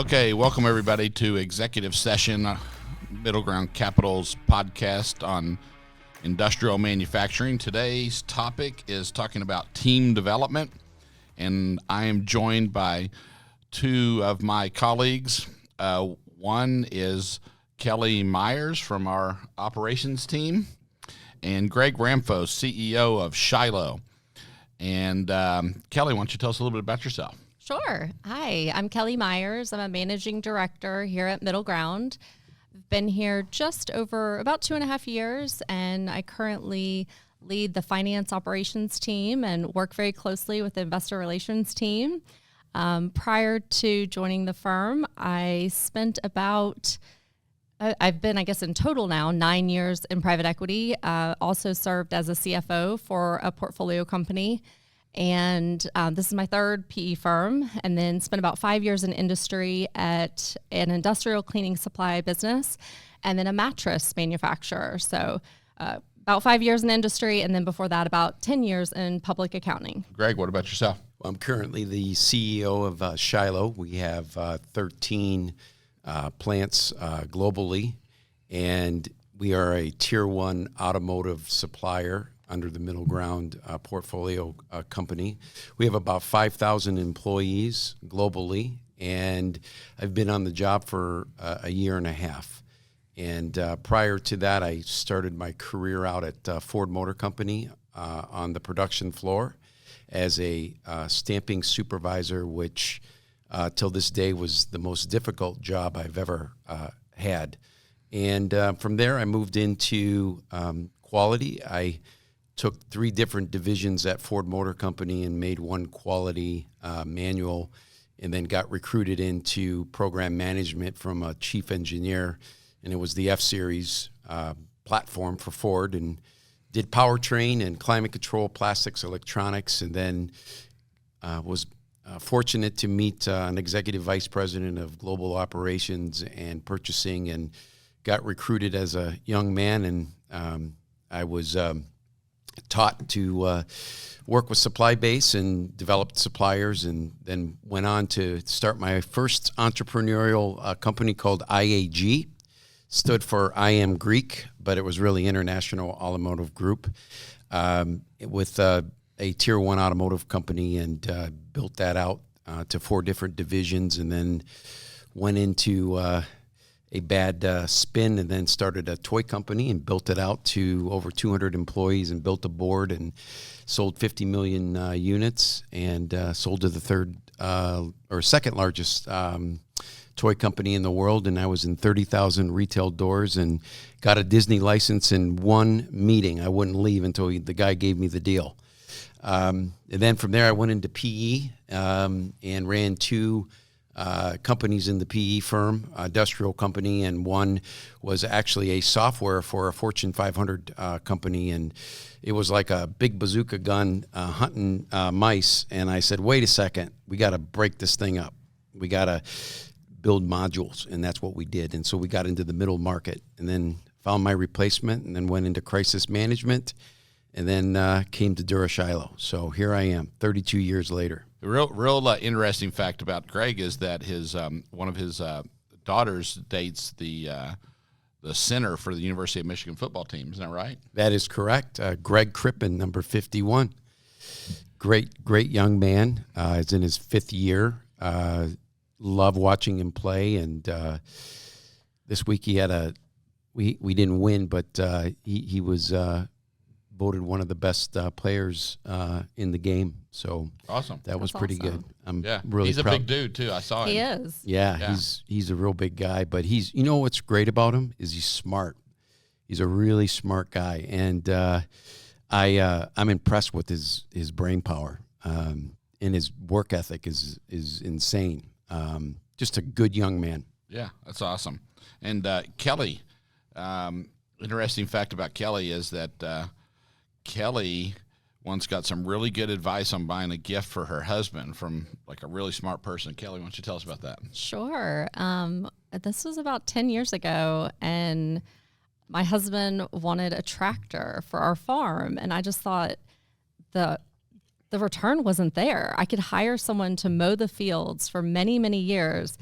Okay, welcome everybody to Executive Session, MiddleGround Capital's podcast on industrial manufacturing. Today's topic is talking about team development, and I am joined by two of my colleagues. One is Kelly Myers from our operations team, and Greg Ramfos, CEO of Shiloh. And Kelly, why don't you tell us a little bit about yourself? Sure. Hi, I'm Kelly Myers. I'm a managing director here at MiddleGround. I've been here just over about 2.5 years, and I currently lead the finance operations team and work very closely with the investor relations team. Prior to joining the firm, I spent I've been, in total now, 9 years in private equity. Also served as a CFO for a portfolio company. And this is my third PE firm, and then spent about 5 years in industry at an industrial cleaning supply business, and then a mattress manufacturer. So about 5 years in industry, and then before that, about 10 years in public accounting. Greg, what about yourself? I'm currently the CEO of Shiloh. We have 13 plants globally, and we are a tier one automotive supplier under the MiddleGround portfolio company. We have about 5,000 employees globally, and I've been on the job for a year and a half. And prior to that, I started my career out at Ford Motor Company on the production floor as a stamping supervisor, which till this day was the most difficult job I've ever had. And from there, I moved into quality. I took 3 different divisions at Ford Motor Company and made one quality manual, and then got recruited into program management from a chief engineer, and it was the F-Series platform for Ford, and did powertrain and climate control, plastics, electronics, and then was fortunate to meet an executive vice president of global operations and purchasing, and got recruited as a young man, and I was taught to work with supply base and developed suppliers, and then went on to start my first entrepreneurial company called IAG. Stood for I Am Greek, but it was really International Automotive Group, with a tier one automotive company, and built that out to 4 different divisions, and then went into a bad spin, and then started a toy company and built it out to over 200 employees, and built a board and sold 50 million units, and sold to the second largest toy company in the world. And I was in 30,000 retail doors and got a Disney license in one meeting. I wouldn't leave until the guy gave me the deal. And then from there, I went into PE and ran 2 companies in the PE firm, industrial company, and one was actually a software for a Fortune 500 company, and it was like a big bazooka gun hunting mice. And I said, wait a second, we got to break this thing up. We got to build modules, and that's what we did. And so we got into the middle market, and then found my replacement, and then went into crisis management, and then came to Dura-Shiloh. So here I am, 32 years later. The real interesting fact about Greg is that his one of his daughters dates the center for the University of Michigan football team. Isn't that right? That is correct. Greg Crippen, number 51. Great young man. Is in his 5th year. Love watching him play. And this week he had we didn't win, but he was voted one of the best players in the game. So awesome. That was pretty awesome. good. I'm Yeah, really he's proud. a big dude too. I saw him. He is. Yeah, he's a real big guy, but you know what's great about him is he's smart. He's a really smart guy, and I'm impressed with his brain power, and his work ethic is insane. Just a good young man. Yeah, that's awesome. And Kelly, interesting fact about Kelly is that Kelly once got some really good advice on buying a gift for her husband from like a really smart person. Kelly, why don't you tell us about that? Sure. This was about 10 years ago, and my husband wanted a tractor for our farm, and I just thought the return wasn't there. I could hire someone to mow the fields for many, many years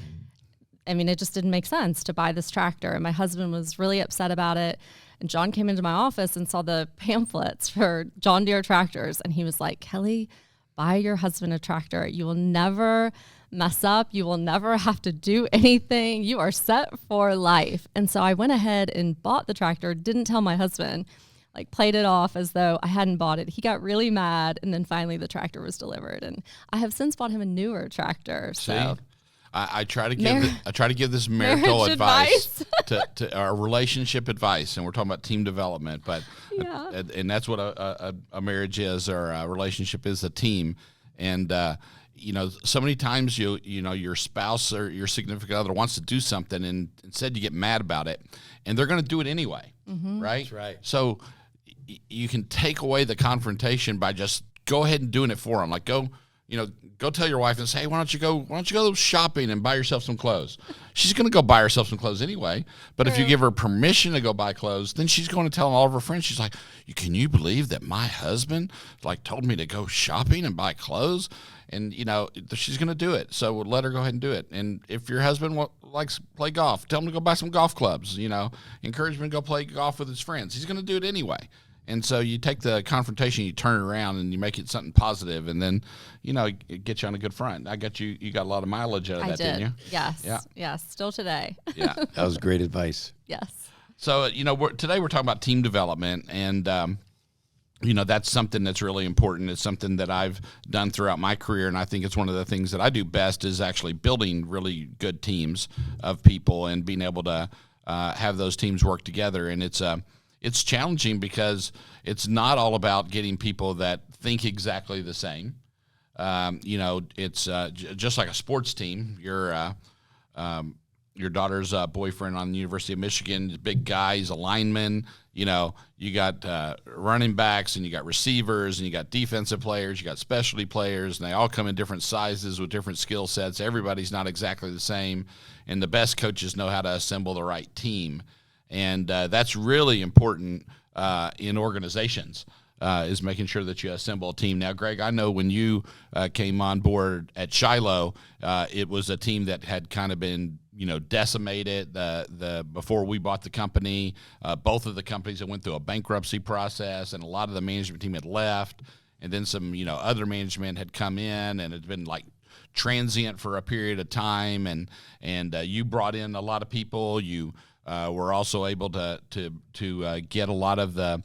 I mean, it just didn't make sense to buy this tractor. And my husband was really upset about it. And John came into my office and saw the pamphlets for John Deere tractors. And he was like, Kelly, buy your husband a tractor. You will never mess up. You will never have to do anything. You are set for life. And so I went ahead and bought the tractor, didn't tell my husband, like played it off as though I hadn't bought it. He got really mad. And then finally the tractor was delivered. And I have since bought him a newer tractor. So. See? I try to give this marital advice to our relationship advice, and we're talking about team development. But and that's what a marriage is, or a relationship is, a team. And so many times your spouse or your significant other wants to do something, and instead you get mad about it, and they're going to do it anyway, right? That's right. So you can take away the confrontation by just go ahead and doing it for them. Like go tell your wife and say, hey, why don't you go shopping and buy yourself some clothes? She's going to go buy herself some clothes anyway. But if you give her permission to go buy clothes, then she's going to tell all of her friends. She's like, can you believe that my husband told me to go shopping and buy clothes? And, she's going to do it. So we'll let her go ahead and do it. And if your husband likes to play golf, tell him to go buy some golf clubs, encourage him to go play golf with his friends. He's going to do it anyway. And so you take the confrontation, you turn it around, and you make it something positive, and then, it gets you on a good front. I got you got a lot of mileage out of that, didn't you? Yes. Yeah. Yes. Still today. Yeah. That was great advice. Yes. So, today we're talking about team development, and, that's something that's really important. It's something that I've done throughout my career, and I think it's one of the things that I do best is actually building really good teams of people and being able to have those teams work together. And it's challenging because it's not all about getting people that think exactly the same. It's just like a sports team. Your daughter's boyfriend on the University of Michigan, big guy, he's a lineman. You got running backs, and you got receivers, and you got defensive players, you got specialty players, and they all come in different sizes with different skill sets. Everybody's not exactly the same, and the best coaches know how to assemble the right team. And that's really important in organizations, is making sure that you assemble a team. Now, Greg, I know when you came on board at Shiloh, it was a team that had kind of been, decimated. Before we bought the company, both of the companies that went through a bankruptcy process, and a lot of the management team had left, and then some, other management had come in, and it's been transient for a period of time, and you brought in a lot of people. You we're also able to get a lot of the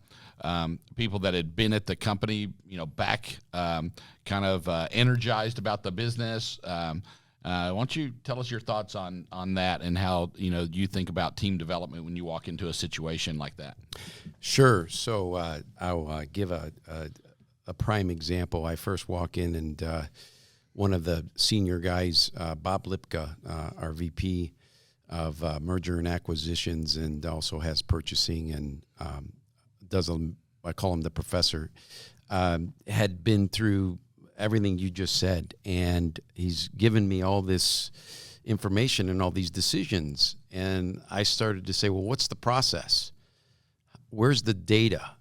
people that had been at the company, back kind of energized about the business. Why don't you tell us your thoughts on that, and how you think about team development when you walk into a situation like that? Sure. So I'll give a prime example. I first walk in, and one of the senior guys, Bob Lipka, our VP of merger and acquisitions, and also has purchasing, and I call him the professor, had been through everything you just said, and he's given me all this information and all these decisions, and I started to say, well, what's the process? Where's the data?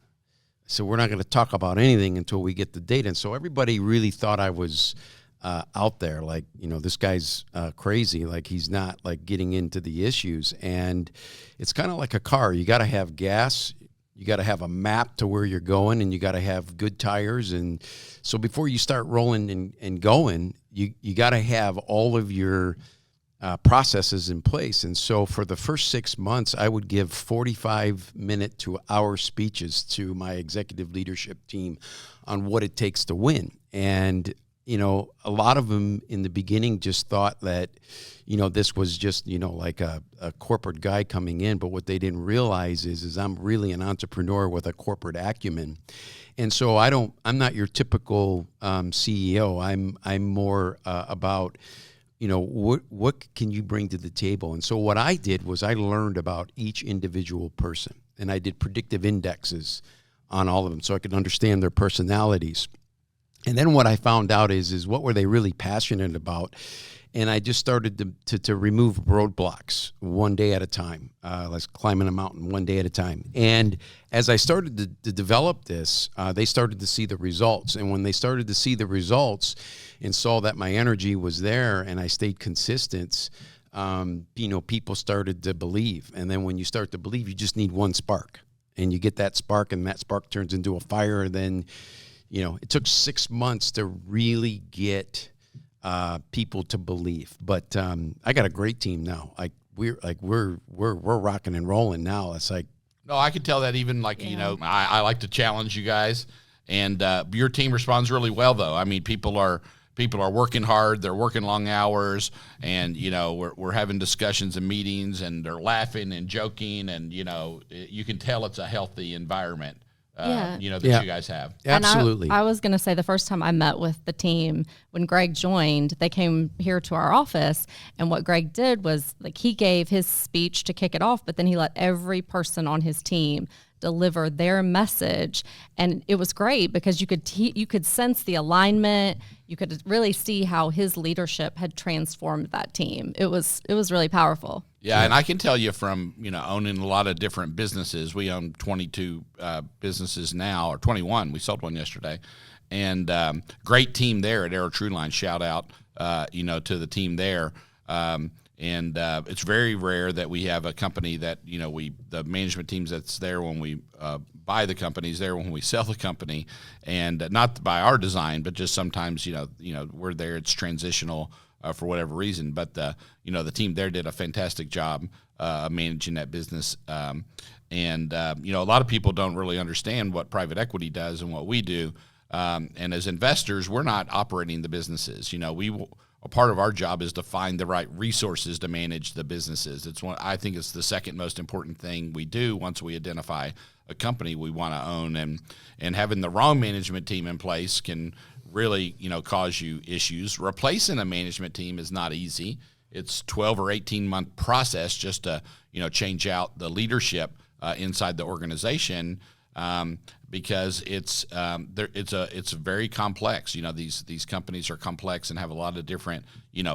So we're not going to talk about anything until we get the data. And so everybody really thought I was out there, this guy's crazy, he's not getting into the issues. And it's kind of like a car. You got to have gas, you got to have a map to where you're going, and you got to have good tires. And so before you start rolling and going, you got to have all of your processes in place. And so for the first 6 months, I would give 45-minute to hour speeches to my executive leadership team on what it takes to win. And a lot of them in the beginning just thought that, this was just, like a corporate guy coming in. But what they didn't realize is I'm really an entrepreneur with a corporate acumen. And so I'm not your typical CEO. I'm more about, what can you bring to the table? And so what I did was I learned about each individual person, and I did predictive indexes on all of them so I could understand their personalities. And then what I found out is what were they really passionate about? And I just started to remove roadblocks one day at a time, like climbing a mountain one day at a time. And as I started to develop this, they started to see the results. And when they started to see the results and saw that my energy was there and I stayed consistent, people started to believe. And then when you start to believe, you just need one spark. And you get that spark, and that spark turns into a fire. And then, it took 6 months to really get people to believe. But I got a great team now. We're rocking and rolling now. It's like, no, I could tell that even I like to challenge you guys, and your team responds really well, though. I mean, people are working hard, they're working long hours, and we're having discussions and meetings, and they're laughing and joking, and you can tell it's a healthy environment. That you guys have. Absolutely. And I was going to say, the first time I met with the team, when Greg joined, they came here to our office, and what Greg did was, he gave his speech to kick it off, but then he let every person on his team deliver their message, and it was great because you could sense the alignment. You could really see how his leadership had transformed that team. It was really powerful. Yeah, and I can tell you from owning a lot of different businesses. We own 22 businesses now, or 21. We sold one yesterday, and great team there at Arrow Trueline. Shout out, to the team there. And it's very rare that we have a company that the management teams that's there when we buy the companies, there when we sell the company, and not by our design, but just sometimes we're there. It's transitional for whatever reason, but the team there did a fantastic job managing that business. And a lot of people don't really understand what private equity does and what we do. And as investors, we're not operating the businesses. A part of our job is to find the right resources to manage the businesses. I think it's the second most important thing we do once we identify a company we want to own, and having the wrong management team in place can really, cause you issues. Replacing a management team is not easy. It's 12 or 18 month process just to, change out the leadership inside the organization. Because it's very complex. These companies are complex and have a lot of different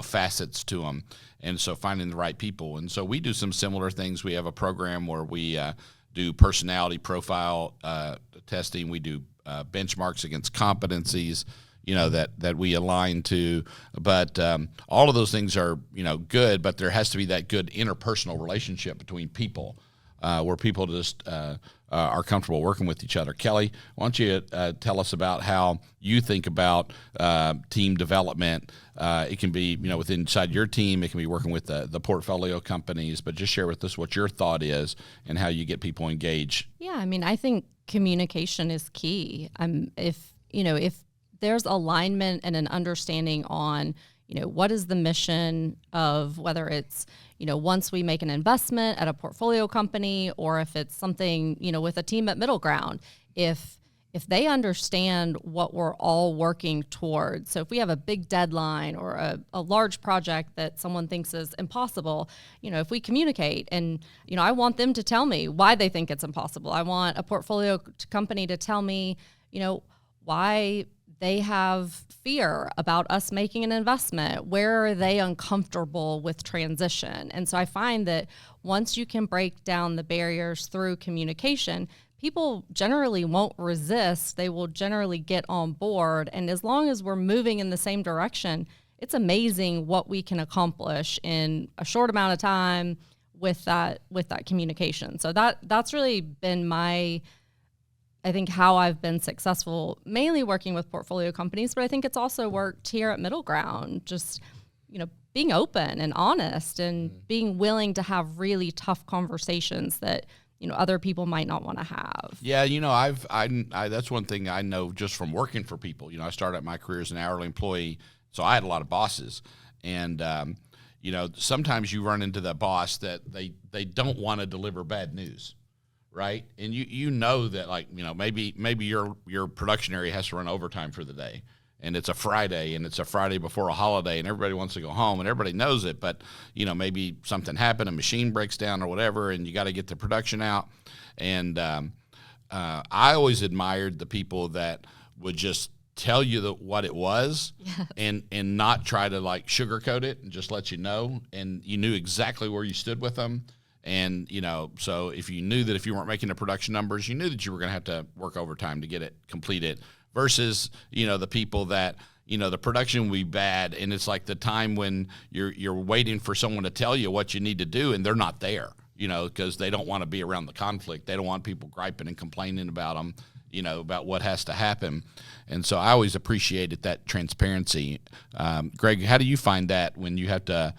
facets to them, and so finding the right people. And so we do some similar things. We have a program where we do personality profile testing. We do benchmarks against competencies, that we align to. But all of those things are good, but there has to be that good interpersonal relationship between people. Where people just are comfortable working with each other. Kelly, why don't you tell us about how you think about team development? It can be inside your team. It can be working with the portfolio companies. But just share with us what your thought is and how you get people engaged. Yeah, I think communication is key. If there's alignment and an understanding on what is the mission of, whether it's once we make an investment at a portfolio company, or if it's something, with a team at MiddleGround, if they understand what we're all working towards. So if we have a big deadline or a large project that someone thinks is impossible, if we communicate, and, I want them to tell me why they think it's impossible. I want a portfolio company to tell me, why they have fear about us making an investment. Where are they uncomfortable with transition? And so I find that once you can break down the barriers through communication, people generally won't resist. They will generally get on board. And as long as we're moving in the same direction, it's amazing what we can accomplish in a short amount of time with that communication. So that's really been I think how I've been successful, mainly working with portfolio companies, but I think it's also worked here at MiddleGround, just, being open and honest and being willing to have really tough conversations that, other people might not want to have. Yeah. That's one thing I know just from working for people. I started my career as an hourly employee, so I had a lot of bosses, and, sometimes you run into the boss that they don't want to deliver bad news. Right. And that maybe your production area has to run overtime for the day, and it's a Friday before a holiday, and everybody wants to go home, and everybody knows it. But, maybe something happened, a machine breaks down or whatever, and you got to get the production out. And I always admired the people that would just tell you what it was. Yes. and not try to sugarcoat it and just let you know. And you knew exactly where you stood with them. And, so if you knew that if you weren't making the production numbers, you knew that you were going to have to work overtime to get it completed, versus, the people that, the production will be bad, and it's like the time when you're waiting for someone to tell you what you need to do, and they're not there, because they don't want to be around the conflict. They don't want people griping and complaining about them, about what has to happen. And so I always appreciated that transparency. Greg, how do you find that when you have to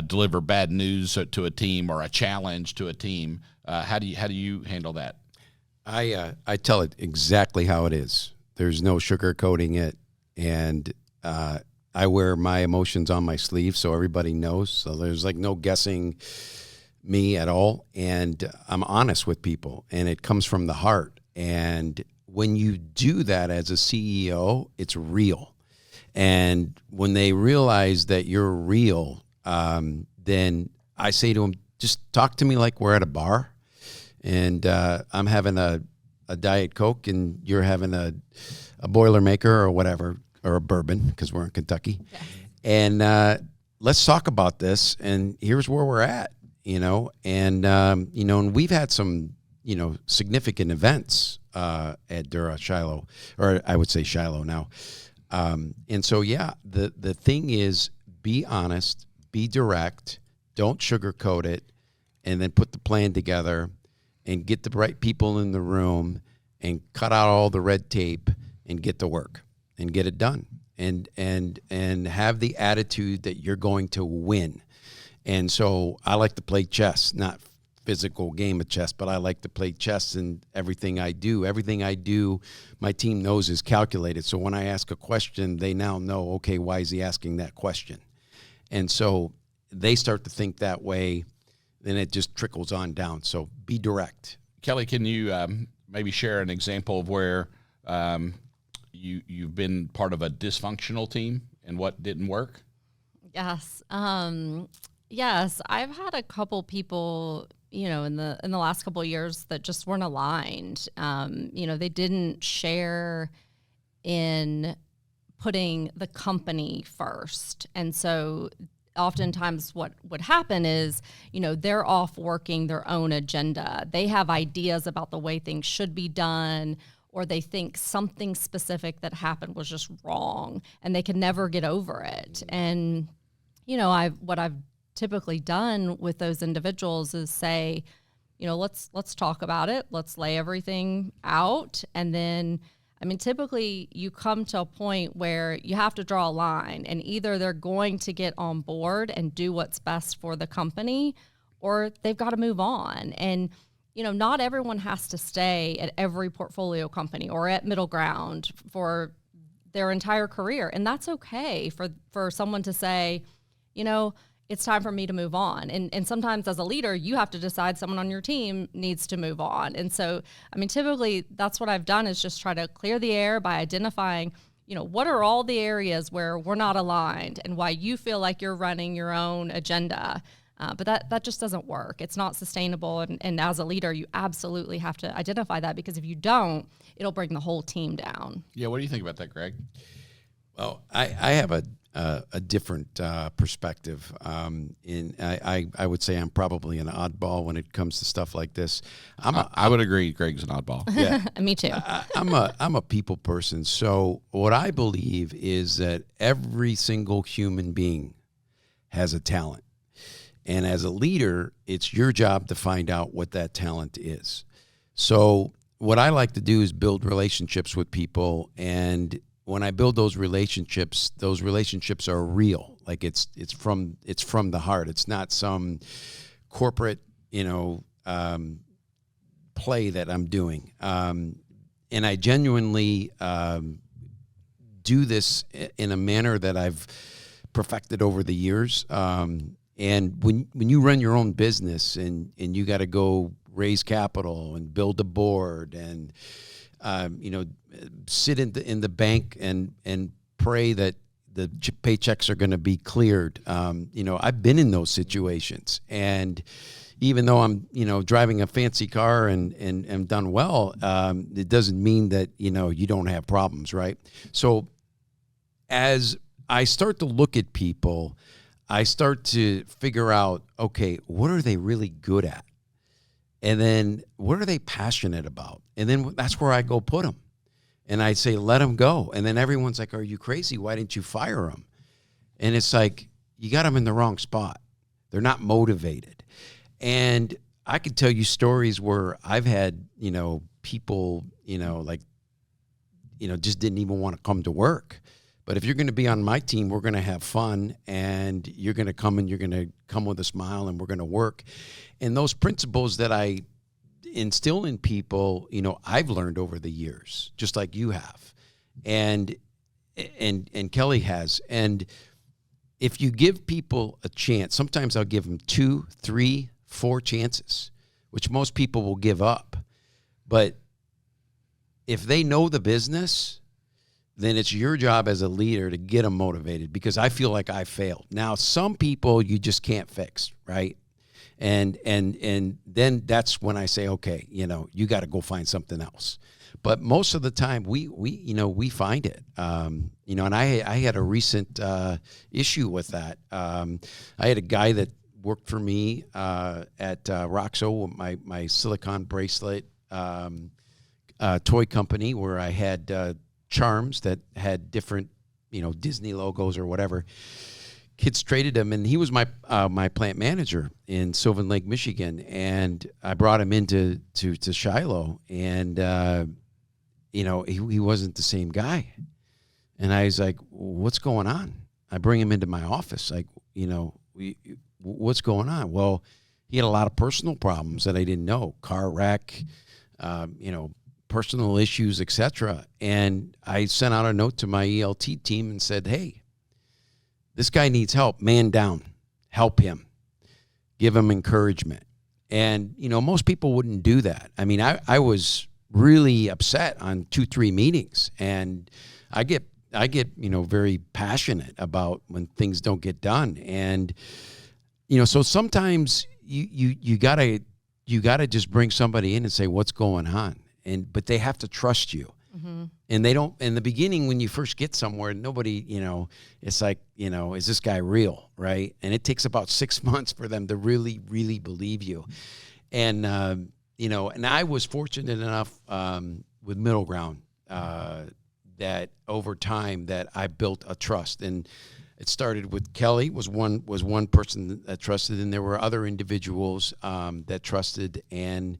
deliver bad news to a team or a challenge to a team? How do you handle that? I tell it exactly how it is. There's no sugarcoating it, and I wear my emotions on my sleeve so everybody knows. So there's like no guessing me at all, and I'm honest with people, and it comes from the heart. And when you do that as a CEO, it's real. And when they realize that you're real, then I say to them, just talk to me like we're at a bar, and I'm having a Diet Coke, and you're having a Boilermaker or whatever, or a bourbon, because we're in Kentucky. Yes. And let's talk about this, and here's where we're at, and we've had some, significant events at Dura-Shiloh, or I would say Shiloh now. And so, the thing is, be honest, be direct, don't sugarcoat it, and then put the plan together and get the right people in the room and cut out all the red tape and get to work and get it done, and have the attitude that you're going to win. And so I like to play chess, not physical game of chess, but I like to play chess in everything I do, my team knows is calculated. So when I ask a question, they now know, okay, why is he asking that question? And so they start to think that way, then it just trickles on down. So be direct. Kelly, can you maybe share an example of where you've been part of a dysfunctional team and what didn't work? Yes. Yes, I've had a couple people, in the last couple of years that just weren't aligned. They didn't share in putting the company first. And so oftentimes what would happen is, they're off working their own agenda. They have ideas about the way things should be done, or they think something specific that happened was just wrong, and they can never get over it. And, what I've typically done with those individuals is say, let's talk about it. Let's lay everything out. And then, typically you come to a point where you have to draw a line, and either they're going to get on board and do what's best for the company, or they've got to move on. And, not everyone has to stay at every portfolio company or at MiddleGround for their entire career. And that's okay for someone to say, it's time for me to move on. And sometimes as a leader, you have to decide someone on your team needs to move on. And so, typically that's what I've done, is just try to clear the air by identifying, what are all the areas where we're not aligned and why you feel like you're running your own agenda. But that just doesn't work. It's not sustainable. And as a leader, you absolutely have to identify that, because if you don't, it'll bring the whole team down. Yeah. What do you think about that, Greg? Well, I have a different perspective. I would say I'm probably an oddball when it comes to stuff like this. I would agree. Greg's an oddball. Yeah, me too. I'm a people person. So what I believe is that every single human being has a talent, and as a leader, it's your job to find out what that talent is. So what I like to do is build relationships with people, and when I build those relationships are real. Like it's from the heart. It's not some corporate, play that I'm doing. And I genuinely do this in a manner that I've perfected over the years. And when you run your own business and you got to go raise capital and build a board and sit in the bank and pray that the paychecks are going to be cleared. I've been in those situations, and even though I'm, driving a fancy car and done well, it doesn't mean that, you don't have problems, right? So as I start to look at people, I start to figure out, okay, what are they really good at? And then what are they passionate about? And then that's where I go put them. And I'd say, let him go. And then everyone's like, are you crazy? Why didn't you fire him? And it's like, you got them in the wrong spot. They're not motivated. And I could tell you stories where I've had, people, just didn't even want to come to work. But if you're going to be on my team, we're going to have fun, and you're going to come with a smile, and we're going to work. And those principles that I instill in people, I've learned over the years, just like you have, and Kelly has. And if you give people a chance, sometimes I'll give them 2, 3, 4 chances, which most people will give up. But if they know the business, then it's your job as a leader to get them motivated, because I feel like I failed. Now, some people you just can't fix, right? And then that's when I say, okay, you got to go find something else. But most of the time we find it, and I had a recent issue with that. I had a guy that worked for me at Roxo, my silicone bracelet toy company, where I had charms that had different, Disney logos or whatever. Kids traded him, and he was my plant manager in Sylvan Lake, Michigan. And I brought him into to Shiloh, and he wasn't the same guy. And I was like, "What's going on?" I bring him into my office, like, what's going on? Well, he had a lot of personal problems that I didn't know, car wreck, personal issues, etc. And I sent out a note to my ELT team and said, hey, this guy needs help. Man down. Help him. Give him encouragement. And, most people wouldn't do that. I mean, I was really upset on 2-3 meetings. And I get very passionate about when things don't get done. And, so sometimes you gotta just bring somebody in and say, what's going on? But they have to trust you. Mm-hmm. And they don't, in the beginning, when you first get somewhere, nobody, it's like, is this guy real? Right. And it takes about 6 months for them to really, really believe you. And, and I was fortunate enough with MiddleGround that over time that I built a trust. And it started with Kelly was one person that trusted, and there were other individuals that trusted. And,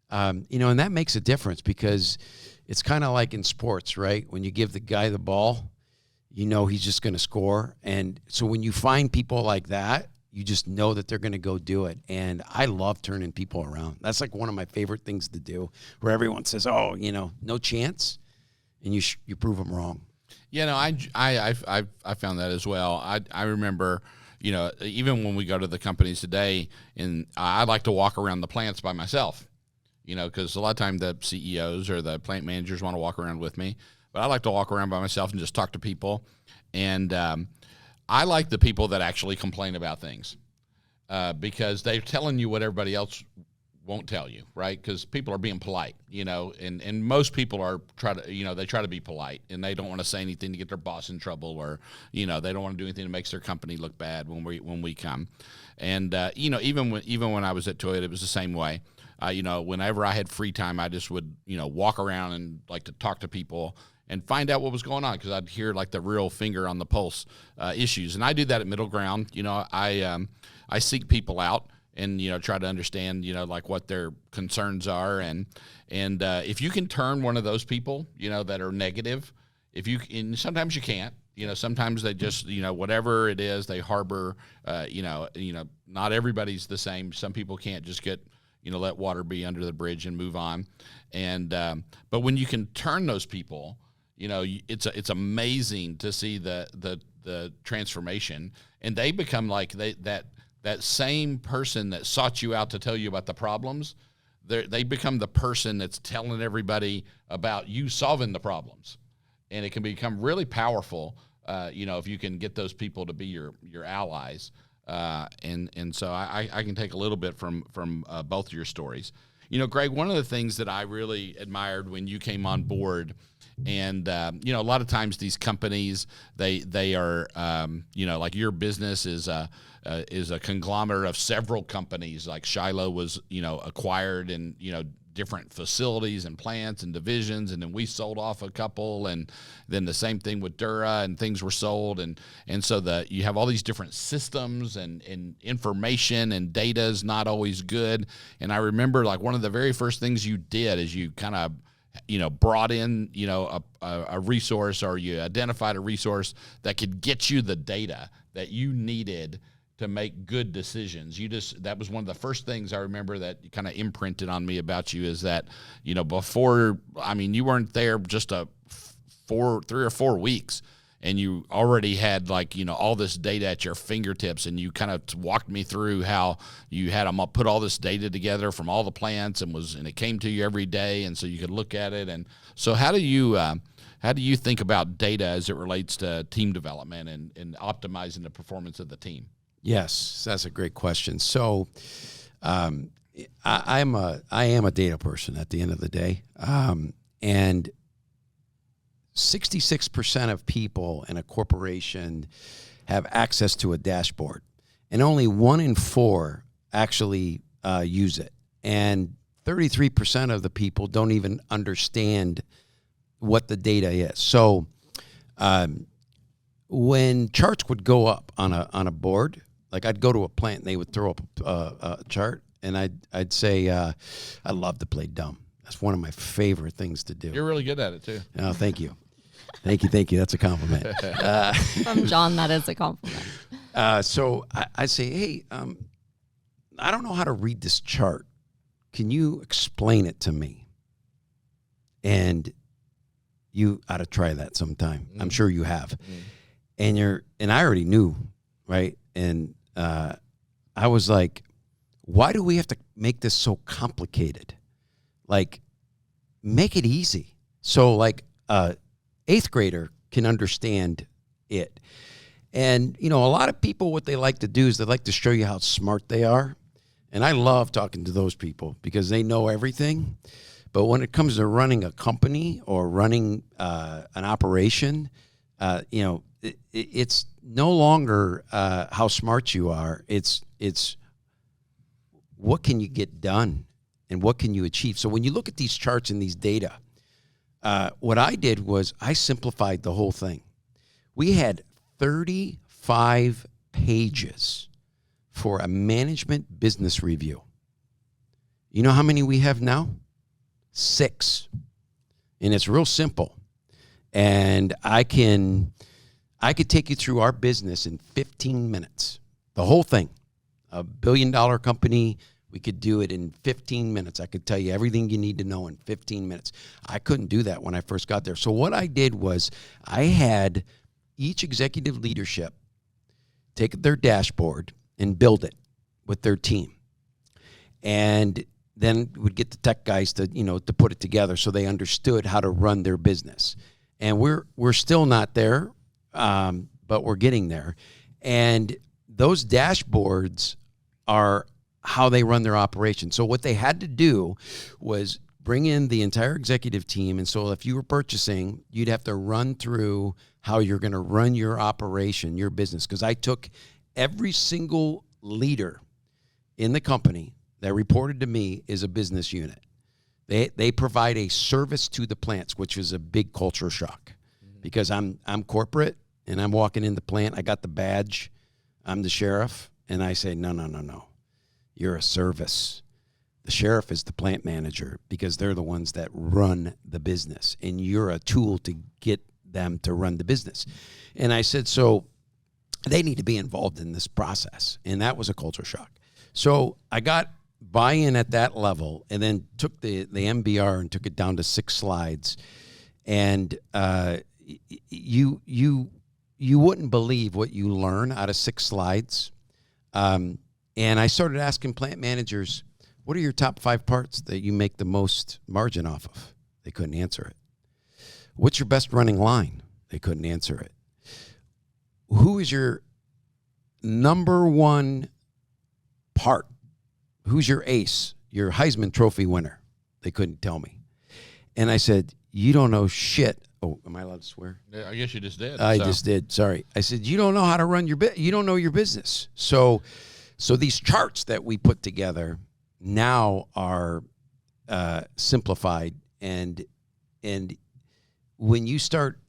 and that makes a difference, because it's kind of like in sports, right? When you give the guy the ball, he's just going to score. And so when you find people like that, you just know that they're going to go do it. And I love turning people around. That's like one of my favorite things to do, where everyone says, oh, no chance. And you prove them wrong. I found that as well. I remember, even when we go to the companies today, and I like to walk around the plants by myself. Because a lot of times the CEOs or the plant managers want to walk around with me. But I like to walk around by myself and just talk to people. And I like the people that actually complain about things because they're telling you what everybody else won't tell you, right? Because people are being polite, and most people are they try to be polite, and they don't want to say anything to get their boss in trouble, or, they don't want to do anything that makes their company look bad when we come. And, even when I was at Toyota, it was the same way. Whenever I had free time, I just would, walk around and like to talk to people and find out what was going on, because I'd hear like the real finger on the pulse issues. And I do that at MiddleGround. I seek people out and, try to understand, like what their concerns are. And if you can turn one of those people, that are negative, and sometimes you can't, sometimes they just, whatever it is, they harbor, not everybody's the same. Some people can't just get, let water be under the bridge and move on. And, but when you can turn those people, it's amazing to see the transformation, and they become like that same person that sought you out to tell you about the problems. They become the person that's telling everybody about you solving the problems. And it can become really powerful, if you can get those people to be your allies. And so I can take a little bit from both of your stories. Greg, one of the things that I really admired when you came on board, and a lot of times these companies, they are like your business is a conglomerate of several companies. Like Shiloh was acquired and different facilities and plants and divisions, and then we sold off a couple, and then the same thing with Dura, and things were sold, and so that you have all these different systems and information, and data is not always good. And I remember like one of the very first things you did is you kind of brought in, a resource, or you identified a resource that could get you the data that you needed to make good decisions. That was one of the first things I remember that kind of imprinted on me about you, is that, before, you weren't there just 3 or 4 weeks, and you already had all this data at your fingertips, and you kind of walked me through how you had them put all this data together from all the plants, and it came to you every day, and so you could look at it. And so how do you think about data as it relates to team development and optimizing the performance of the team? Yes, that's a great question. So, I am a data person at the end of the day, and 66% of people in a corporation have access to a dashboard, and only 1 in 4 actually use it, and 33% of the people don't even understand what the data is. So, when charts would go up on a board. Like I'd go to a plant and they would throw up a chart, and I'd say, I love to play dumb. That's one of my favorite things to do. You're really good at it too. Oh, thank you. Thank you. That's a compliment. From John, that is a compliment. So I'd say, hey, I don't know how to read this chart. Can you explain it to me? And you ought to try that sometime. I'm sure you have. And I already knew, right? And I was like, why do we have to make this so complicated? Like, make it easy. So like 8th grader can understand it. And, a lot of people, what they like to do is they like to show you how smart they are. And I love talking to those people because they know everything. But when it comes to running a company or running an operation, it's no longer how smart you are. It's what can you get done and what can you achieve. So when you look at these charts and these data, what I did was I simplified the whole thing. We had 35 pages for a management business review. You know how many we have now? 6. And it's real simple. And I could take you through our business in 15 minutes. The whole thing. A $1 billion company, we could do it in 15 minutes. I could tell you everything you need to know in 15 minutes. I couldn't do that when I first got there. So what I did was I had each executive leadership take their dashboard and build it with their team. And then we'd get the tech guys to put it together so they understood how to run their business. And we're still not there, but we're getting there. And those dashboards are how they run their operation. So what they had to do was bring in the entire executive team. And so if you were purchasing, you'd have to run through how you're going to run your operation, your business. Because I took every single leader in the company that reported to me is a business unit. They provide a service to the plants, which was a big culture shock, because I'm corporate and I'm walking in the plant. I got the badge. I'm the sheriff. And I say, no. You're a service. The sheriff is the plant manager because they're the ones that run the business. And you're a tool to get them to run the business. And I said, so they need to be involved in this process. And that was a culture shock. So I got buy-in at that level and then took the MBR and took it down to 6 slides. And you wouldn't believe what you learn out of 6 slides. And I started asking plant managers, what are your top 5 parts that you make the most margin off of? They couldn't answer it. What's your best running line? They couldn't answer it. Who is your number 1 part? Who's your ace, your Heisman Trophy winner? They couldn't tell me. And I said, you don't know shit. Oh, am I allowed to swear? Yeah, I guess you just did. I just did. Sorry. I said, you don't know how to run your you don't know your business. So these charts that we put together now are simplified, and when you start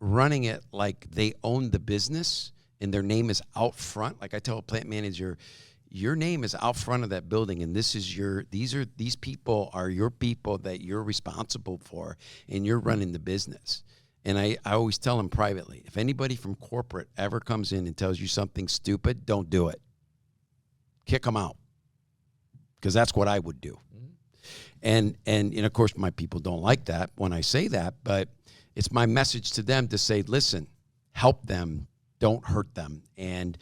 running it like they own the business and their name is out front, like I tell a plant manager, your name is out front of that building, and these people are your people that you're responsible for, and you're running the business. And I always tell them privately, if anybody from corporate ever comes in and tells you something stupid, don't do it. Kick them out, because that's what I would do. And of course, my people don't like that when I say that, but it's my message to them to say, listen, help them, don't hurt them. And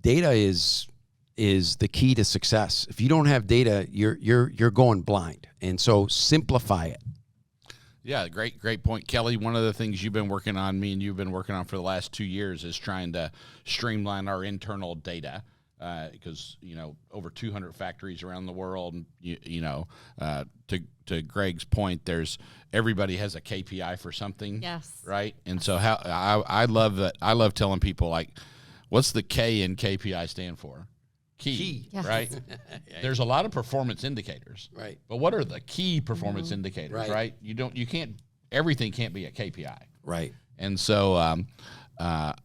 data is the key to success. If you don't have data, you're going blind. And so simplify it. Yeah, great point, Kelly. One of the things you've been working on, me and you've been working on for the last 2 years, is trying to streamline our internal data. Because over 200 factories around the world, to Greg's point, everybody has a KPI for something. Yes. Right. And so I love that. I love telling people, like, what's the K in KPI stand for? Key. Yes. Right. There's a lot of performance indicators. Right. But what are the key performance indicators? Right. Everything can't be a KPI. Right. And so, but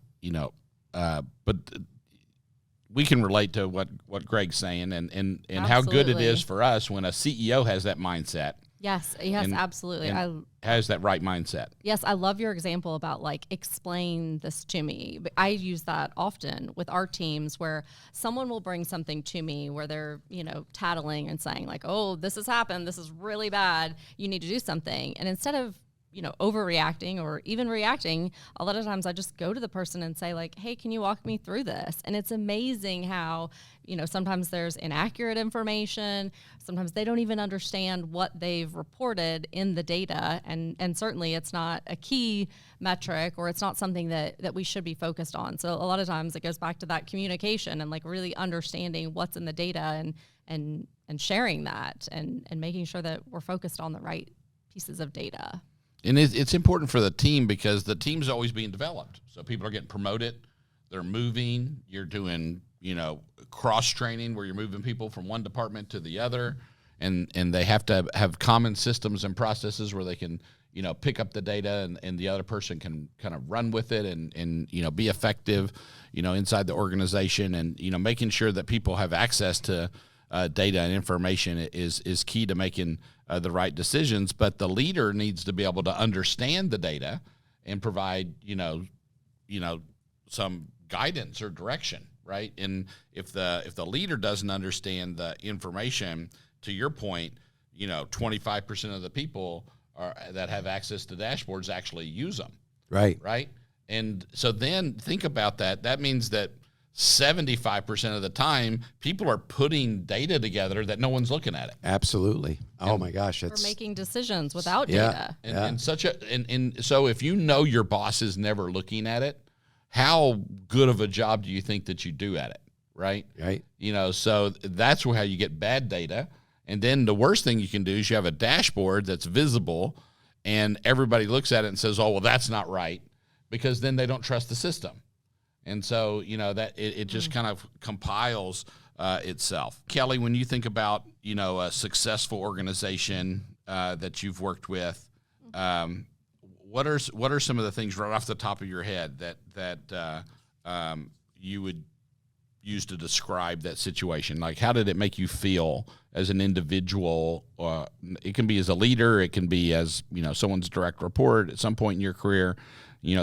we can relate to what Greg's saying and how good it is for us when a CEO has that mindset. Yes, absolutely. And has that right mindset. Yes, I love your example about, like, explain this to me. I use that often with our teams, where someone will bring something to me where they're, tattling and saying, like, oh, this has happened. This is really bad. You need to do something. And instead of overreacting or even reacting, a lot of times I just go to the person and say, like, hey, can you walk me through this? And it's amazing how, sometimes there's inaccurate information. Sometimes they don't even understand what they've reported in the data. And certainly it's not a key metric, or it's not something that we should be focused on. So a lot of times it goes back to that communication and, like, really understanding what's in the data and sharing that and making sure that we're focused on the right pieces of data. And it's important for the team, because the team's always being developed. So people are getting promoted, they're moving, you're doing, cross-training where you're moving people from one department to the other, and they have to have common systems and processes where they can, pick up the data and the other person can kind of run with it and be effective, inside the organization, and, making sure that people have access to data and information is key to making the right decisions. But the leader needs to be able to understand the data and provide, some guidance or direction, right? And if the leader doesn't understand the information, to your point, 25% of the people that have access to dashboards actually use them. Right. Right. And so then think about that. That means that 75% of the time, people are putting data together that no one's looking at it. Absolutely. Oh my gosh, we're making decisions without data. And so if your boss is never looking at it, how good of a job do you think that you do at it? Right. Right. So that's how you get bad data. And then the worst thing you can do is you have a dashboard that's visible, and everybody looks at it and says, "Oh, well, that's not right," because then they don't trust the system. And so, that it just kind of compiles itself. Kelly, when you think about, a successful organization that you've worked with, what are some of the things right off the top of your head that you would use to describe that situation? Like, how did it make you feel as an individual? It can be as a leader, it can be as, someone's direct report at some point in your career.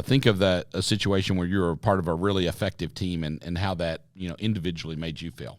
Think of a situation where you were part of a really effective team and how that, individually made you feel.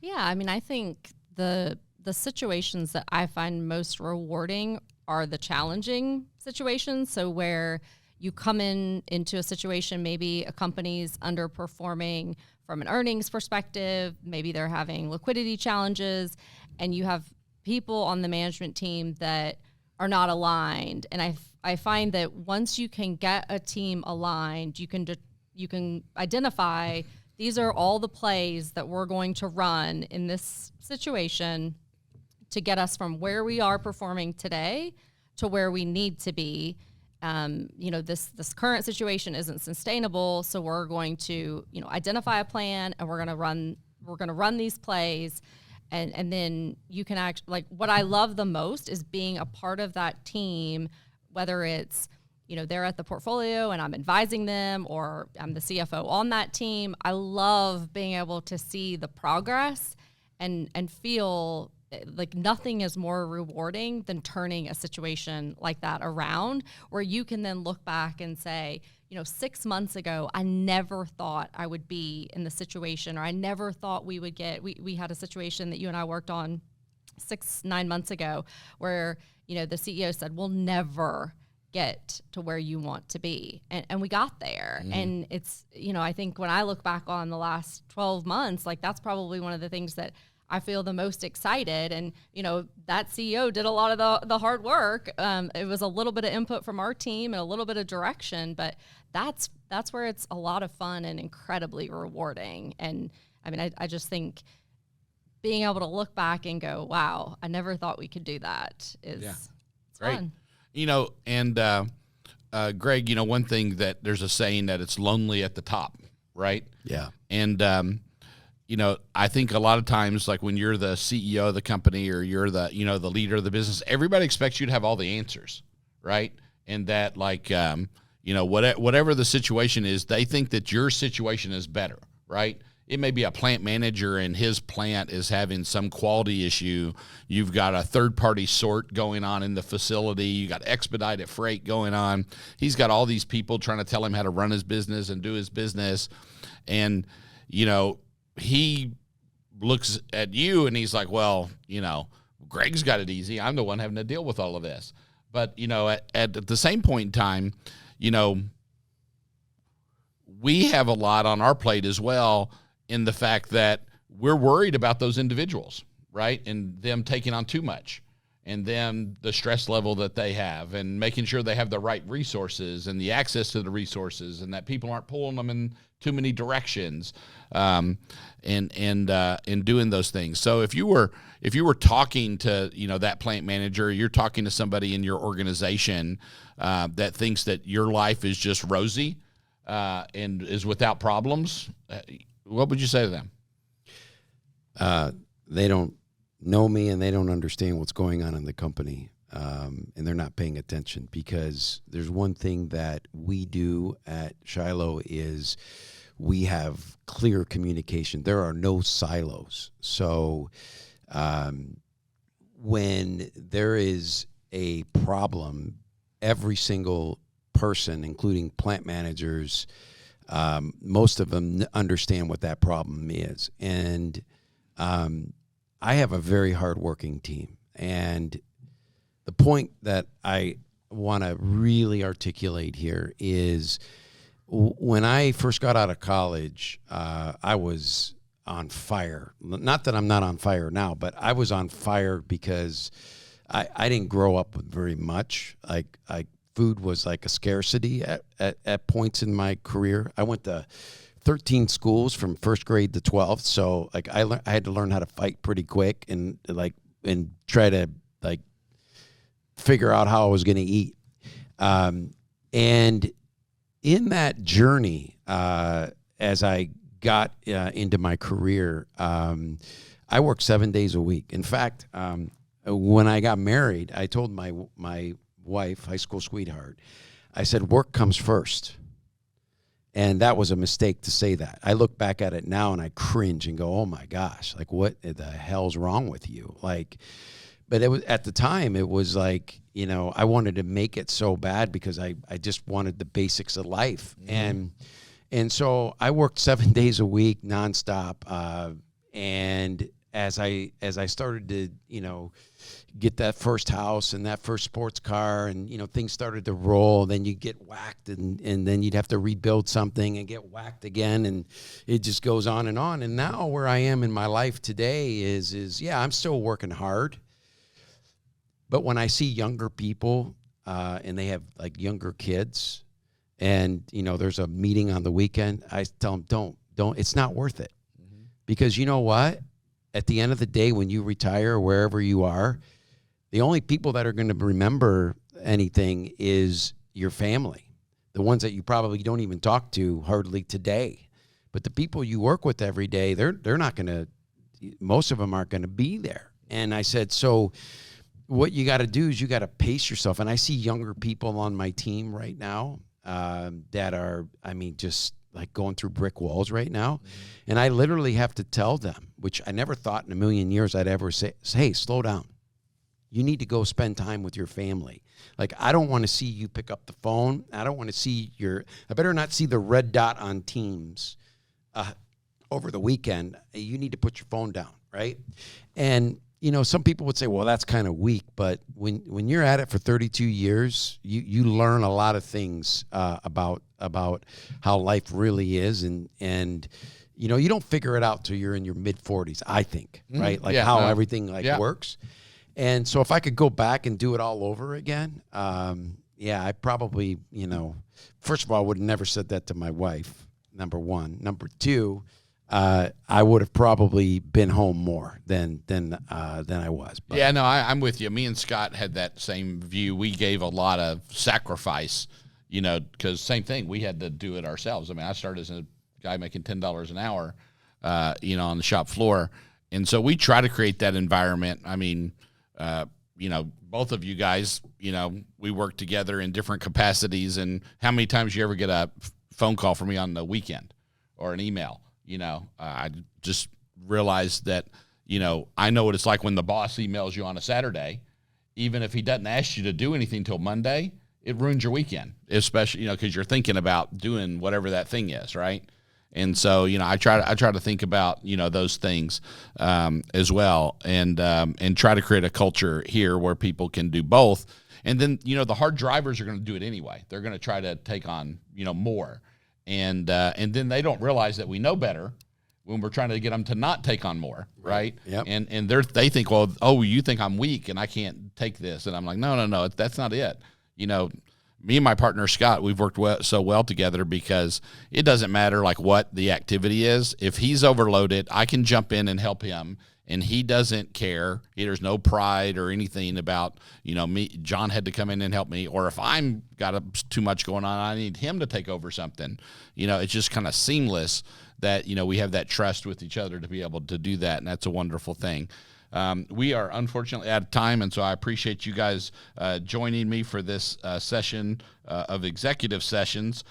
Yeah, I think the situations that I find most rewarding are the challenging situations. So where you come into a situation, maybe a company's underperforming from an earnings perspective, maybe they're having liquidity challenges, and you have people on the management team that are not aligned. And I find that once you can get a team aligned, you can identify, these are all the plays that we're going to run in this situation to get us from where we are performing today to where we need to be. This current situation isn't sustainable, so we're going to, identify a plan, and we're going to run these plays And then you can actually, like, what I love the most is being a part of that team, whether it's, they're at the portfolio and I'm advising them, or I'm the CFO on that team. I love being able to see the progress and feel like nothing is more rewarding than turning a situation like that around, where you can then look back and say, 6 months ago, I never thought I would be in the situation, or I never thought we would get, we had a situation that you and I worked on 9 months ago where, the CEO said, we'll never get to where you want to be. And we got there. Mm-hmm. And it's, I think when I look back on the last 12 months, like that's probably one of the things that I feel the most excited. And, that CEO did a lot of the hard work. It was a little bit of input from our team and a little bit of direction, but that's where it's a lot of fun and incredibly rewarding. And I mean, I just think being able to look back and go, wow, I never thought we could do that is great. Fun. And Greg, one thing that there's a saying that it's lonely at the top, right? Yeah. And, I think a lot of times, like when you're the CEO of the company or you're the, the leader of the business, everybody expects you to have all the answers, right? And that whatever the situation is, they think that your situation is better, right? It may be a plant manager and his plant is having some quality issue. You've got a third-party sort going on in the facility. You got expedited freight going on. He's got all these people trying to tell him how to run his business and do his business. And, he looks at you and he's like, well, Greg's got it easy. I'm the one having to deal with all of this. But, at the same point in time, we have a lot on our plate as well, in the fact that we're worried about those individuals, right? And them taking on too much, and them, the stress level that they have, and making sure they have the right resources and the access to the resources, and that people aren't pulling them in too many directions, and doing those things. So if you were talking to, that plant manager, you're talking to somebody in your organization that thinks that your life is just rosy and is without problems, what would you say to them? They don't know me and they don't understand what's going on in the company, and they're not paying attention, because there's one thing that we do at Shiloh is we have clear communication. There are no silos. So when there is a problem, every single person, including plant managers, most of them understand what that problem is. And I have a very hardworking team. And the point that I want to really articulate here is, when I first got out of college, I was on fire. Not that I'm not on fire now, but I was on fire because I didn't grow up with very much. Food was like a scarcity at points in my career. I went to 13 schools from first grade to 12th, so I had to learn how to fight pretty quick and try to figure out how I was going to eat. And in that journey, as I got into my career, I worked 7 days a week. In fact, when I got married, I told my wife, high school sweetheart, I said, work comes first. And that was a mistake to say that. I look back at it now and I cringe and go, oh my gosh, what the hell's wrong with you? But it was, at the time, it was I wanted to make it so bad because I just wanted the basics of life. Mm-hmm. And so I worked 7 days a week nonstop. And as I started to, get that first house and that first sports car, and, things started to roll, then you get whacked, and then you'd have to rebuild something and get whacked again. And it just goes on. And now where I am in my life today is I'm still working hard. But when I see younger people and they have younger kids, and there's a meeting on the weekend, I tell them don't. It's not worth it, mm-hmm. Because you know what? At the end of the day, when you retire, wherever you are, the only people that are going to remember anything is your family, the ones that you probably don't even talk to hardly today. But the people you work with every day, they're not going to most of them aren't going to be there. And I said, so what you got to do is you got to pace yourself. And I see younger people on my team right now that are, just like going through brick walls right now. Mm-hmm. And I literally have to tell them, which I never thought in a million years I'd ever say, hey, slow down. You need to go spend time with your family. Like, I don't want to see you pick up the phone. I don't want to see I better not see the red dot on Teams over the weekend. You need to put your phone down, right? And, some people would say, well, that's kind of weak. But when you're at it for 32 years, you learn a lot of things about how life really is. And you don't figure it out till you're in your mid-40s, I think, right? Like how everything works. And so if I could go back and do it all over again, I probably, first of all, I would have never said that to my wife, number one. Number two, I would have probably been home more than I was. But. Yeah, no, I'm with you. Me and Scott had that same view. We gave a lot of sacrifice, because same thing. We had to do it ourselves. I started as a guy making $10 an hour, on the shop floor. And so we try to create that environment. Both of you guys, we work together in different capacities. And how many times you ever get a phone call from me on the weekend or an email? I just realized that, I know what it's like when the boss emails you on a Saturday. Even if he doesn't ask you to do anything till Monday, it ruins your weekend, especially, because you're thinking about doing whatever that thing is, right? And so, I try to think about, those things as well, and try to create a culture here where people can do both. And then, the hard drivers are going to do it anyway. They're going to try to take on, more. And then they don't realize that we know better when we're trying to get them to not take on more, right? Yep. And they think, well, oh, you think I'm weak and I can't take this. And I'm like, no, that's not it. Me and my partner, Scott, we've worked so well together because it doesn't matter like what the activity is. If he's overloaded, I can jump in and help him, and he doesn't care. There's no pride or anything about, me. John had to come in and help me, or if I'm got too much going on, I need him to take over something. It's just kind of seamless that, we have that trust with each other to be able to do that, and that's a wonderful thing. We are unfortunately out of time, and so I appreciate you guys joining me for this session of executive sessions.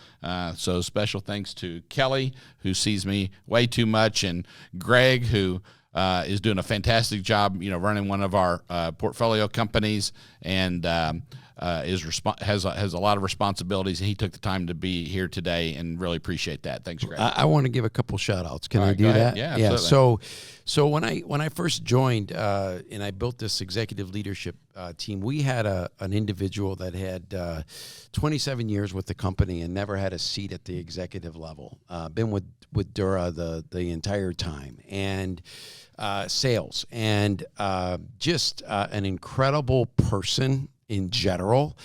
So special thanks to Kelly, who sees me way too much, and Greg, who is doing a fantastic job, running one of our portfolio companies, and has a lot of responsibilities, and he took the time to be here today, and really appreciate that. Thanks, Greg. I want to give a couple shout outs. Can I do that? Yeah, absolutely. So when I first joined and I built this executive leadership team, we had an individual that had 27 years with the company and never had a seat at the executive level. Been with Dura the entire time, and sales, and just an incredible person in general,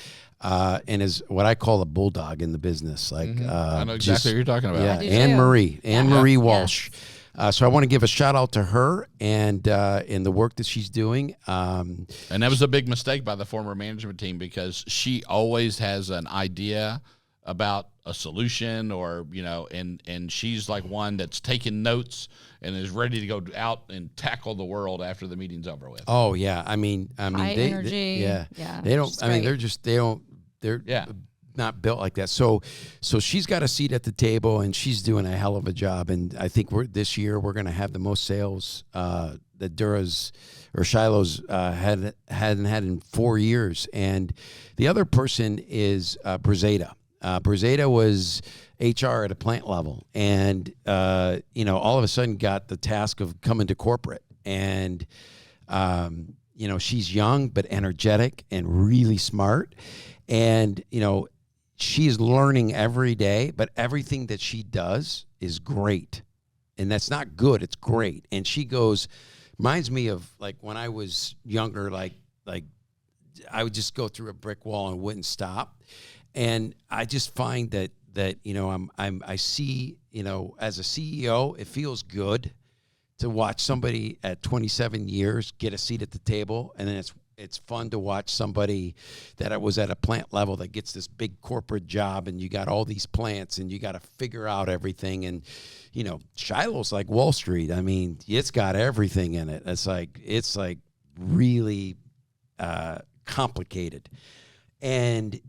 and is what I call a bulldog in the business. Like, I know exactly what you're talking about. Yeah, Anne Marie Walsh. So I want to give a shout out to her and the work that she's doing. And that was a big mistake by the former management team, because she always has an idea about a solution, or and she's like one that's taking notes and is ready to go out and tackle the world after the meeting's over with. Oh yeah, I mean, high energy. They don't. They're not built like that. So she's got a seat at the table, and she's doing a hell of a job. And I think this year we're going to have the most sales that Dura's or Shiloh's hadn't had in 4 years. And the other person is Brazeda. Brazeda was HR at a plant level, and all of a sudden got the task of coming to corporate. And she's young but energetic and really smart, and she's learning every day. But everything that she does is great, and that's not good; it's great. And she reminds me of like when I was younger, like I would just go through a brick wall and wouldn't stop. And I just find that I see, as a CEO, it feels good to watch somebody at 27 years get a seat at the table, and then It's fun to watch somebody that was at a plant level that gets this big corporate job, and you got all these plants, and you got to figure out everything. And Shiloh's like Wall Street. I mean, it's got everything in it. It's like really complicated. And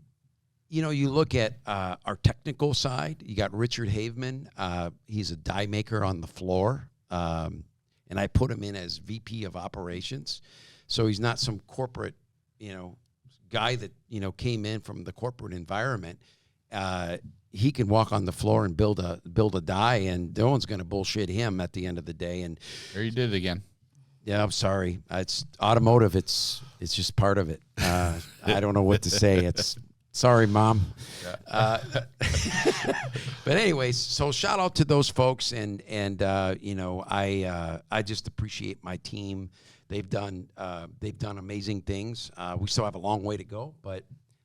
you look at our technical side. You got Richard Haveman. He's a die maker on the floor, and I put him in as VP of operations. So he's not some corporate, guy that came in from the corporate environment. He can walk on the floor and build a die, and no one's going to bullshit him at the end of the day. And there you did it again. Yeah, I'm sorry. It's automotive. It's just part of it. I don't know what to say. Sorry, Mom. But anyways, so shout out to those folks, and I just appreciate my team. They've done amazing things. We still have a long way to go, but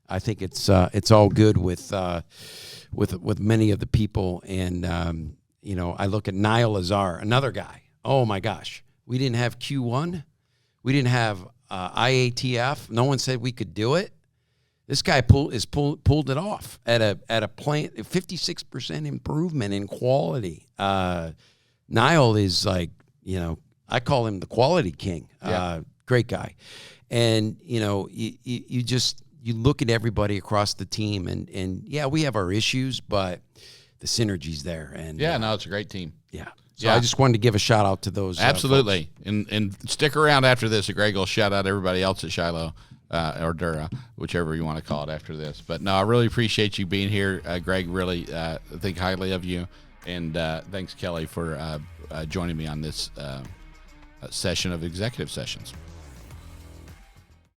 I think it's all good with many of the people. And I look at Niall Lazar, another guy. Oh my gosh, we didn't have Q1, we didn't have IATF. No one said we could do it. This guy pulled it off at a plant, 56% improvement in quality. Niall is like, I call him the quality king. Yeah. Great guy. And, you look at everybody across the team, and yeah, we have our issues, but the synergy's there. And no, it's a great team. Yeah. So I just wanted to give a shout out to those. Absolutely. And stick around after this. Greg will shout out everybody else at Shiloh or Dura, whichever you want to call it after this. But no, I really appreciate you being here. Greg, really think highly of you. And thanks, Kelly, for joining me on this session of Executive Sessions.